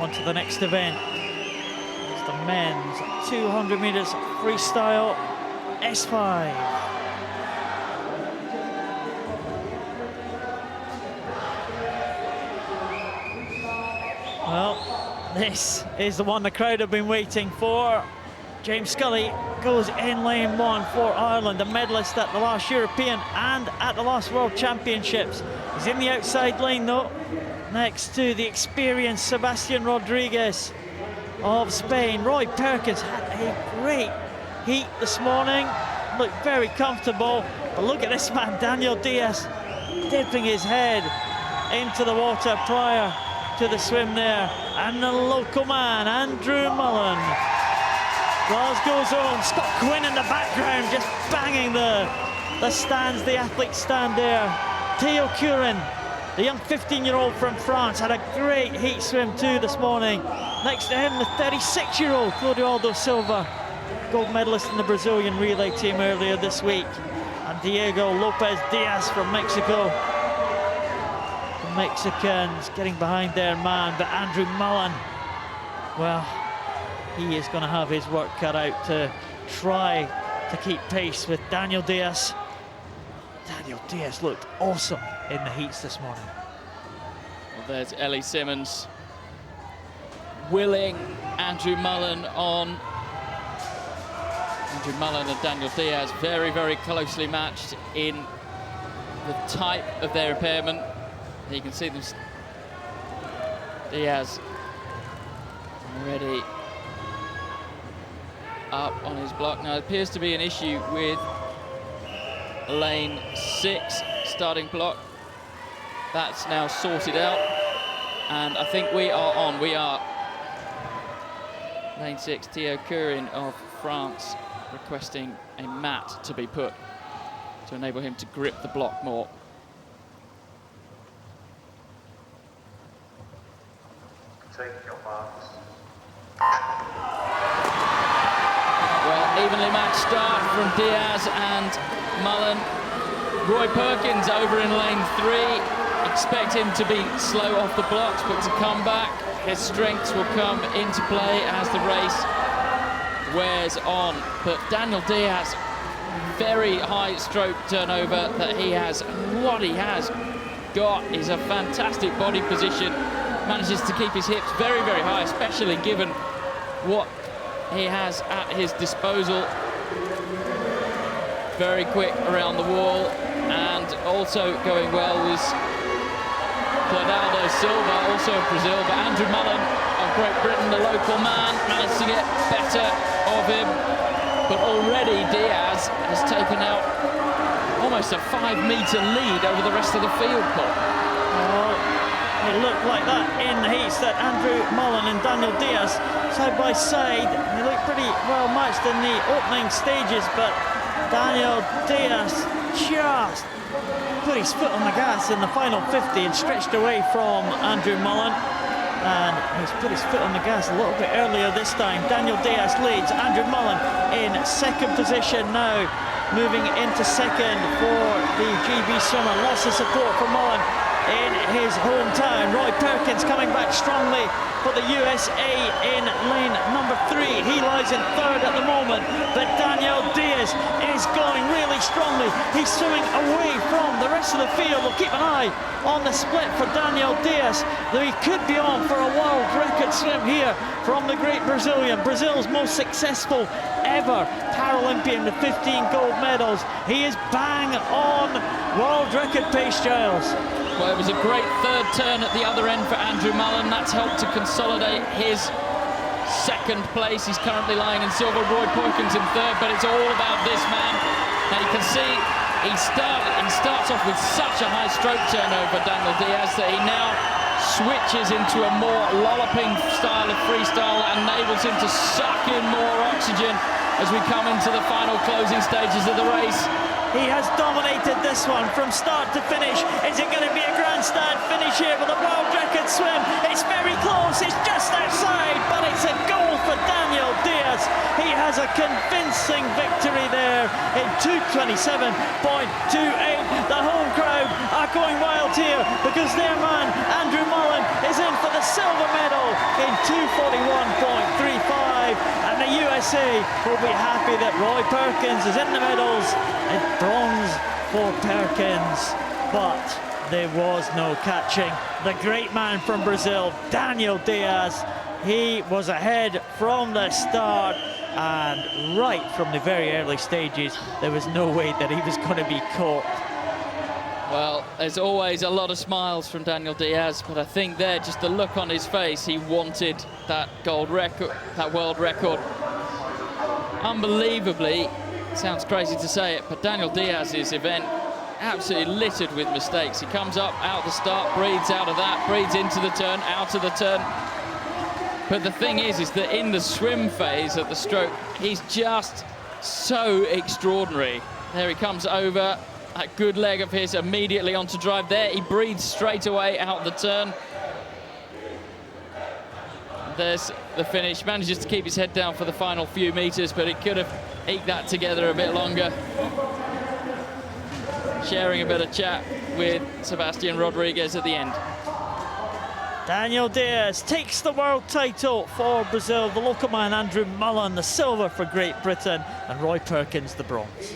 on to the next event. It's the men's 200 meters freestyle S5. Well, this is the one the crowd have been waiting for. James Scully goes in lane 1 for Ireland, a medalist at the last European and at the last World Championships. He's in the outside lane though, next to the experienced Sebastian Rodriguez of Spain. Roy Perkins had a great heat this morning, looked very comfortable, but look at this man, Daniel Diaz, dipping his head into the water prior to the swim there. And the local man, Andrew Mullen, Glasgow's own, Scott Quinn in the background, just banging the stands, the athlete stand there. Theo CURIN, the young 15-year-old from France, had a great heat swim too this morning. Next to him, the 36-year-old Clodoaldo SILVA, gold medalist in the Brazilian relay team earlier this week. And Diego Lopez Diaz from Mexico. The Mexicans getting behind their man, but Andrew Mullen, well, he is going to have his work cut out to try to keep pace with Daniel Diaz. Daniel Diaz looked awesome in the heats this morning. Well, there's Ellie Simmons willing Andrew Mullen on. Andrew Mullen and Daniel Diaz very, very closely matched in the type of their impairment. You can see them. Diaz already up on his block. Now, it appears to be an issue with lane 6 starting block. That's now sorted out, and I think we are on. We are lane 6, Theo CURIN of France requesting a mat to be put to enable him to grip the block more. Take your marks. Well, evenly matched start from Diaz and Mullen. Roy Perkins over in lane 3. Expect him to be slow off the blocks, but to come back, his strengths will come into play as the race wears on. But Daniel Diaz, very high stroke turnover that he has. What he has got is a fantastic body position. Manages to keep his hips very, very high, especially given what he has at his disposal. Very quick around the wall, and also going well was Clodoaldo Silva, also of Brazil, but Andrew Mullen of Great Britain, the local man, managed to get better of him. But already Diaz has taken out almost a 5-meter lead over the rest of the field, Paul. It looked like that in the heats, that Andrew Mullen and Daniel Diaz side by side. They looked pretty well matched in the opening stages, but Daniel Diaz just put his foot on the gas in the final 50 and stretched away from Andrew Mullen. And he's put his foot on the gas a little bit earlier this time. Daniel Diaz leads, Andrew Mullen in second position now, moving into second for the GB swimmer. Lots of support from Mullen in his hometown. Roy Perkins coming back strongly for the USA in lane number 3. He lies in third at the moment, but Daniel Diaz is going really strongly. He's swimming away from the rest of the field. We'll keep an eye on the split for Daniel Diaz, though he could be on for a world record swim here from the great Brazilian. Brazil's most successful ever Paralympian with 15 gold medals. He is bang on world record pace, Giles. Well, it was a great third turn at the other end for Andrew Mullen. That's helped to consolidate his second place. He's currently lying in silver. Roy Perkins in third, but it's all about this man. Now you can see he starts off with such a high stroke turnover, Daniel Diaz, that he now switches into a more lolloping style of freestyle that enables him to suck in more oxygen as we come into the final closing stages of the race. He has dominated this one from start to finish. Is it going to be a grandstand finish here with a world record swim? It's very close, it's just outside, but it's a goal for Daniel Diaz. He has a convincing victory there in 2:27.28. The home crowd are going wild here because their man, Andrew Mullen, is in for the silver medal in 2:41.35, and the USA will be happy that Roy Perkins is in the medals. It's bronze for Perkins, but there was no catching the great man from Brazil, Daniel Diaz. He was ahead from the start, and right from the very early stages, there was no way that he was going to be caught. Well, there's always a lot of smiles from Daniel Diaz, but I think there, just the look on his face, he wanted that gold record, that world record. Unbelievably, sounds crazy to say it, but Daniel Diaz's event absolutely littered with mistakes. He comes up, out the start, breathes out of that, breathes into the turn, out of the turn. But the thing is that in the swim phase of the stroke, he's just so extraordinary. There he comes over, that good leg of his immediately onto drive there. He breathes straight away out the turn. There's the finish, manages to keep his head down for the final few meters, but he could have eked that together a bit longer. Sharing a bit of chat with Sebastian Rodriguez at the end. Daniel Diaz takes the world title for Brazil. The local man, Andrew Mullen, the silver for Great Britain, and Roy Perkins, the bronze.